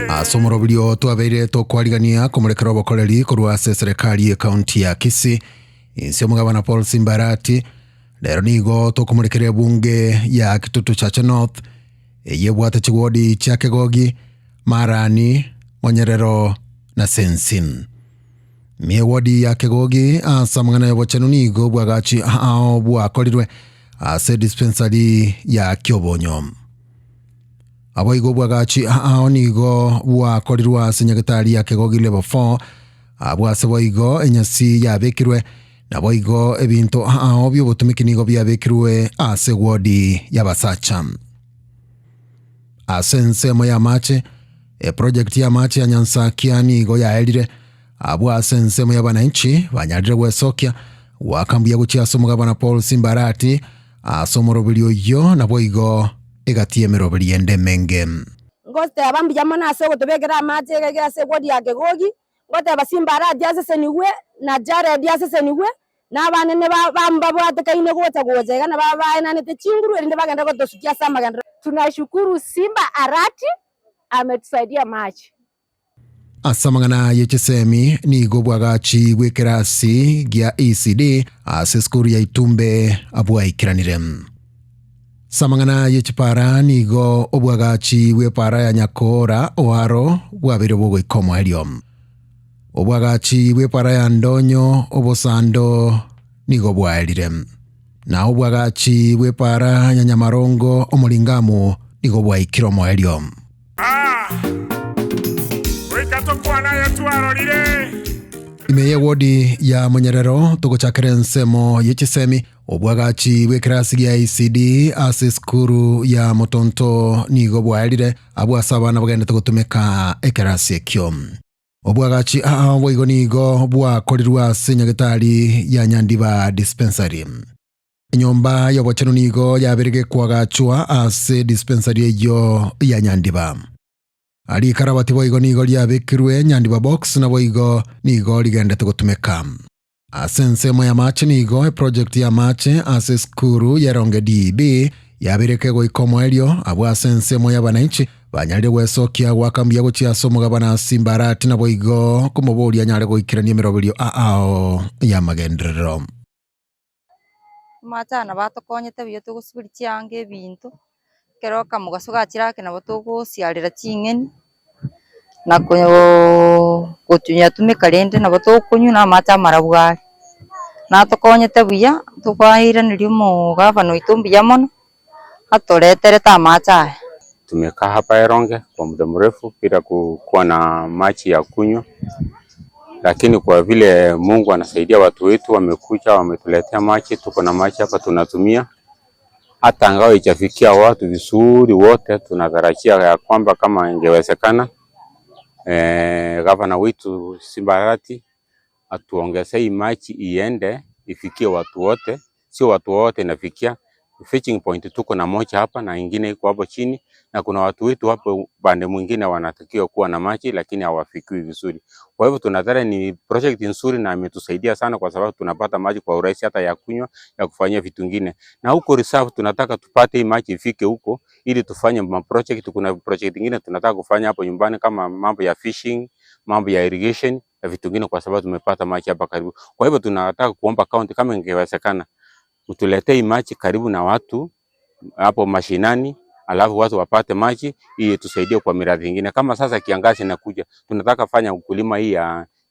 Asomoro bilio tuabeire tokwarigania kumurekera obokoreri korwa serikali ya kaunti ya Kisii insi omugabana Paul Simbarati lero nigo tokumurekera bunge ya Kitutu Chacha North yebwate chigodi cha Kegogi Marani Monyerero na Sensin miewodi ya Kegogi asamangana yobochenu nigo bwagachi bwakorirwe ase dispensary ya Kyobonyo aboigo bwagachi nigo bwakorirwa ase nyagetari ya Kegogi level 4 abwase boigo enyasi yabekirwe na boigo ebinto obyo botumiki nigo byabekirwe ase wodi yabasacha ase nsemo ya mache project ya mache ya Nyansakia nigo yaelire abwase nsemo ya bananchi banyarire gwesokia wakambuya guchiaso mugabana Paul Simbarati asomoro bilio yo na boigo egatie merobeli ende menge ngote abambi jamana ase gotobegera amaje gegera ase wodi ya Kegogi ngote Basimbarati ase seniwe na Jared ase seniwe na banene bamba bwate kaine gota gojega na baba enanete chinguru ende bagenda gotosukia sama ganda. Tunashukuru Simba Arati ametusaidia maji. Asamangana yechesemi ni gobwagachi bwekerasi gya ECD ase skuru ya Itumbe abwa ikiranirem. Samangana yechipara nigo obwagachi bwepara ya Nyakora oaro bwabere bogo ikomo helium. Obwagachi bwepara ya Ndonyo obosando nigo bwaelirem. Na obwagachi bwepara ya Nyamarongo omulingamu nigo bwaikiromo helium. Imeye wodi ya Monyerero togochakere nsemo yechisemi obwagachi bwekerasi gya ECD ase skuru ya Motonto nigo bwaelire abwasabana bagenda togotumeka ekerasi ekyo obwagachi boigo nigo bwakorirwa ase nyagetari ya Nyandiba dispensary enyomba yobocheno nigo yaberege kwagachwa ase dispensary eyo ya Nyandiba ali karabati boigo nigo lyabekirwe Nyandiba box na boigo nigo ligendete gutumeka ase nsemo ya mache nigo project ya mache ase skuru ya Ronge DB yabereke go ikomo elio abwase nsemo ya bananchi banyalire gwesokia wakambuya guchiaso mugabana Simbarati na boigo kumoboli anyale goikirania merobelio ya magenderero matana batokonyete biyo tugusubirichiange ebintu keroka mugaso gachirake nabo tugusiarira ching'eni na gotunya tumika rende nabo tukunywa na mata marabwari na tokonyete buya tukwairaniri mugabana Itumbi ya mono atoretere ta mata. Tumekaa hapa Ronge kwa muda mrefu bila kuwa na maji ya kunywa, lakini kwa vile Mungu anasaidia watu wetu, wamekuja wametuletea maji, tuko na maji hapa tunatumia. Hata angao haijafikia watu vizuri wote, tunatarajia ya kwamba kama ingewezekana gavana wetu Simbarati atuongezee maji iende ifikie watu wote, sio watu wote inafikia. Fetching point tuko na moja hapa na ingine iko hapo chini, na kuna watu wetu hapo bande mwingine wanatakiwa kuwa na maji lakini hawafikii vizuri. Kwa hivyo tunadhani ni project nzuri na imetusaidia sana, kwa sababu tunapata maji kwa urahisi hata ya kunywa, ya kufanyia vitu vingine. Na huko reserve tunataka tupate hii maji ifike huko ili tufanye project. Kuna project nyingine tunataka kufanya hapo nyumbani kama mambo ya fishing, mambo ya irrigation na vitu vingine, kwa sababu tumepata maji hapa karibu. Kwa hivyo tunataka kuomba county kama ingewezekana utuletee maji karibu na watu hapo mashinani, alafu watu wapate maji ili tusaidie kwa miradi mingine. Kama sasa kiangazi inakuja, tunataka fanya ukulima hii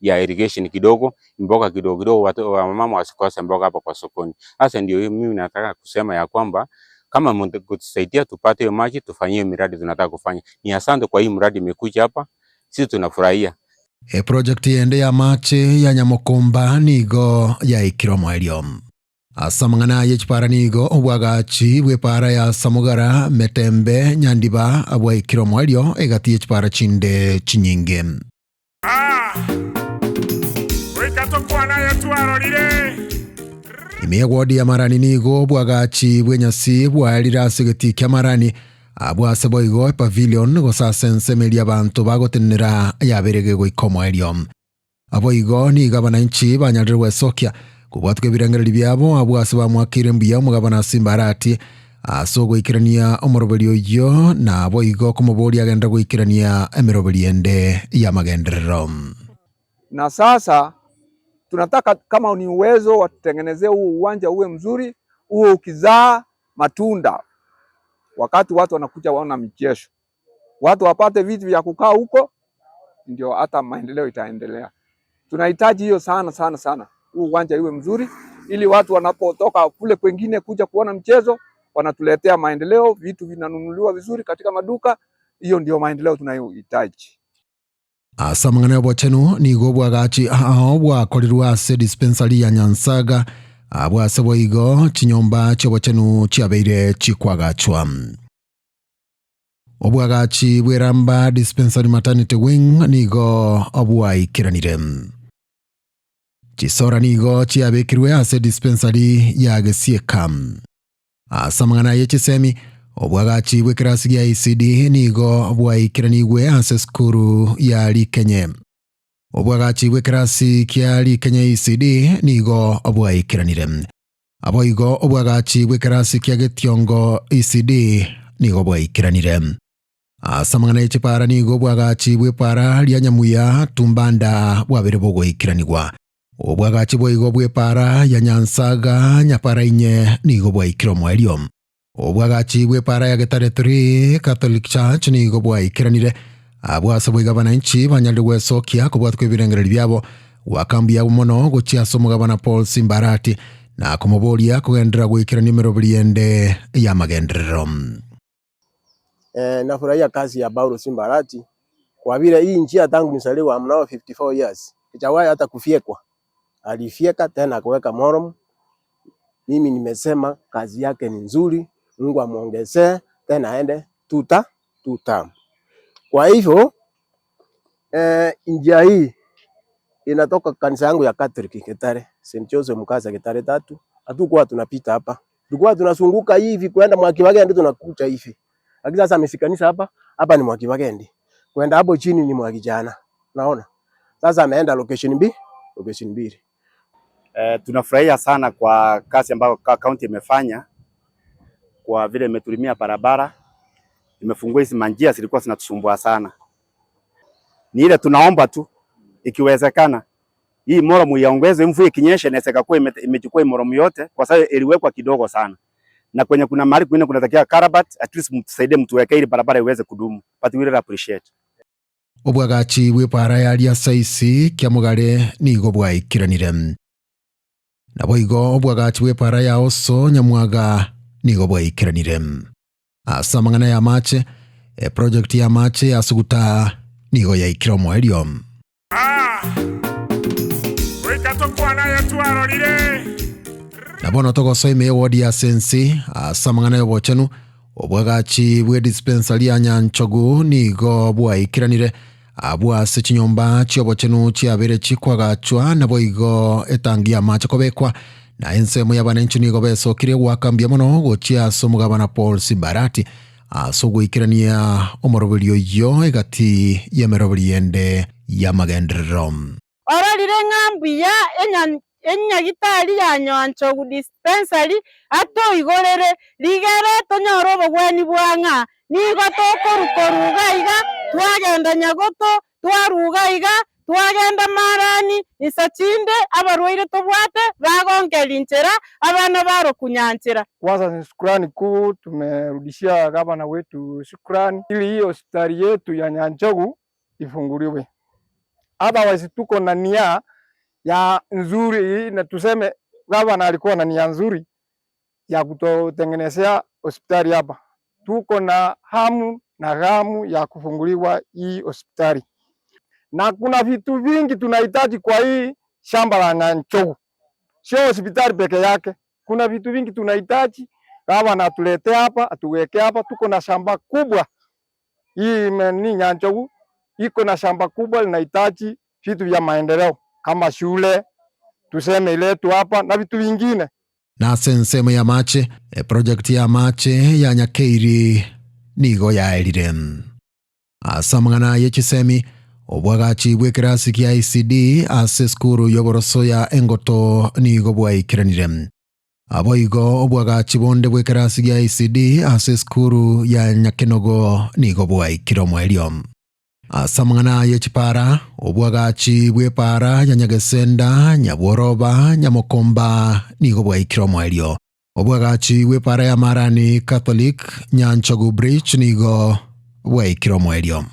ya irrigation kidogo, mboga kidogo watu wa mama wasikose mboga hapo kwa sokoni. Sasa ndio mimi nataka kusema ya kwamba kama mtusaidia tupate hiyo maji, tufanyie miradi tunataka kufanya. Ni asante kwa hii mradi imekuja hapa, sisi tunafurahia. Project yende ya mache ya Nyamokomba nigo ya ikiromo helium. Asamangana yechipara nigo obwagachi bwepara ya Samugara Metembe Nyandiba abwa ikiromo helio egati yechipara chinde chinyinge. Imeye wodi ya Marani nigo obwagachi bwenyasi bwaelira segeti kya Marani abwase boigo pavilion gosasense meli abantu bagotenera yaberege go ikomo helio. Aboigo ni gabananchi banyalire gwesokia kubwatwe birangereri byabo abwase bamwakire mbuya mugabana Simbarati ase goikirania omoroberi oyo na boigo kumobori agenda goikirania emeroberi ende ya magenderero. Na sasa tunataka kama ni uwezo watutengenezee huu uwanja uwe mzuri, uwe ukizaa matunda. Wakati watu wanakuja waona michezo, watu wapate vitu vya kukaa huko, ndio hata maendeleo itaendelea. Tunahitaji hiyo sana sana sana. Huu uwanja iwe mzuri ili watu wanapotoka kule kwingine kuja kuona mchezo wanatuletea maendeleo, vitu vinanunuliwa vizuri katika maduka. Hiyo ndio maendeleo tunayohitaji. Asa mang'ana bochenu nigo bwagachi bwakorirwe ase dispensary ya Nyansaga bwase boigo chinyomba chio bochenu chiabeire chikwagachwa. Obwagachi bweramba dispensary maternity wing nigo obwaikiranire. Chisora nigo chiabekirwe ase dispensary ya Gesieka. Asa mang'ana yechisemi obwagachi bwekirasi gya ECD nigo bwaikiraniwe ase skuru ya Likenye. Obwagachi bwekirasi kya Likenye ECD nigo bwaikiranire. Aboigo obwagachi bwekirasi kya Getiongo ECD nigo bwaikiranire. Asa mang'ana yechipara nigo obwagachi bwepara lya Nyamuya Tumbanda bwabere bwaikiranigwa. Obwagachi bwoigo bwepara ya Nyansaga Nyapara inye nigo bwaikira omwelio. Obwagachi bwepara ya Getare 3 Catholic Church nigo bwaikiranire. Abwase bwigabana inchi banyalire gwesokia kubwatwa ebirengereri byabo wakambia mono gochiasa omugabana Paul Simbarati na kumuboria kugendera gwikirania emeroberi ende ya magenderero. Nafurahia kazi ya Paulo Simbarati kwa vile hii njia tangu nisaliwa mnao 54 years ijawahi hata kufiekwa. Alifieka tena kuweka morom. Mimi nimesema kazi yake ni nzuri, Mungu amuongezee tena aende tuta. Kwa hivyo njia hii inatoka kanisa yangu ya Catholic Getare, St. Joseph Mkasa Getare 3. Hatukuwa tunapita hapa. Tulikuwa tunasunguka hivi kwenda Mwakibagendi tunakuja hivi. Lakini sasa amefikanisha hapa ni Mwakibagendi. Kwenda hapo chini ni Mwakijana. Naona. Sasa ameenda location mbili. Tunafurahia sana kwa kazi ambayo kaunti imefanya kwa vile imetulimia barabara, imefungua hizi manjia zilikuwa zinatusumbua sana. Ni ile tunaomba tu ikiwezekana hii moromu iongezwe, mvua ikinyesha inaweza kuwa imechukua moromu yote kwa sababu iliwekwa kidogo sana. Na kwenye kuna mahali kwingine kunatakia karabat, at least mtusaidie mtuweke ili barabara iweze kudumu. But we really appreciate. Obwagachi bwepara ya lya saisi kya Mugare nigo bwaikiranire. Na boigo obwagachi bwepara ya Oso Nyamwaga nigo bwaikiranire. Asa mang'ana ya mache project ya mache ya Suguta nigo yaikira omwelio. Na bono togoso ime wodi ya Sensi asa mang'ana ya bochenu obwagachi bwe dispensary ya Nyanchogu nigo bwaikiranire. Abwase chinyomba chio bochenu chiabere chikwagachwa na boigo etangia mache kobekwa na ensemo ya bananchi nigo besokire wakambia mono gochiasa omugabana Paul Simbarati ase goikirania omoroberi oyo egati ya emeroberi ende ya magenderero. Ororire ng'ambuya enyagitari ya Nyanchogu dispensary ato igorere ligere tonyora obogweni bwang'a nigo tokorukoruga iga twagenda Nyagoto twaruga iga twagenda Marani isachinde abarwaire tobwate bagongera inchera abana baro kunyanchera. Kwanza ni shukrani kuu tumerudishia gavana wetu shukrani ili hiyo hospitali yetu ya Nyanchogu ifunguliwe. Otherwise tuko na nia ya nzuri na tuseme gavana alikuwa na nia nzuri ya kutotengenezea hospitali hapa. Tuko na hamu na gamu ya kufunguliwa hii hospitali. Na kuna vitu vingi tunahitaji kwa hii shamba la Nyanchogu. Sio hospitali peke yake. Kuna vitu vingi tunahitaji gavana atulete hapa, atuweke hapa. Tuko na shamba kubwa. Hii ni Nyanchogu iko na shamba kubwa linahitaji vitu vya maendeleo kama shule tuseme iletu hapa na vitu vingine. Na sensemo ya mache project ya mache ya Nyakeiri nigo ya elire. Asa mang'ana yechisemi obwagachi bwekirasi kya ECD ase skuru yoboroso ya Engoto nigo bwaikiranire. aboigo obwagachi bonde bw'ekerasi gia ICD ase esukuru ya Nyakenogo nigo bwaikire omwerio. Asa amang'ana y'echipara obwagachi bw'epara ya Nyagesenda, Nyabworoba, Nyamokomba nigo bwaikire omwerio. Obwagachi bw'epara ya Marani Catholic Nyanchogu Bridge nigo bwaikire omwerio.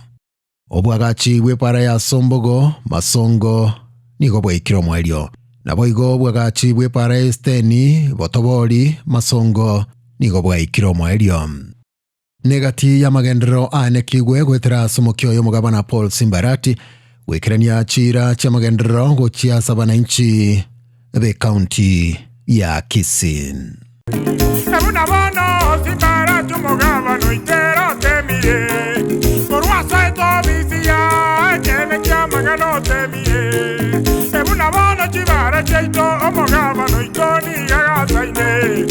Obwagachi bw'epara ya Sombogo Masongo nigo bwaikire omwerio. Naboigo obwagachi bw'epara ya Esteni Botobori Masongo nigo bwaikire omwerio. Negati ya magendero anekigwe gwetera asomokio y'omugabana Paul Simbarati gwikirania chira cha magendero gochiasa bananchi be county ya Kisii. Ebuna bono Simbarati umugabano itera temire Korwasa eto bisiya kene kya magano temire Ebuna bono chibara cheito umugabano itoni yagasaine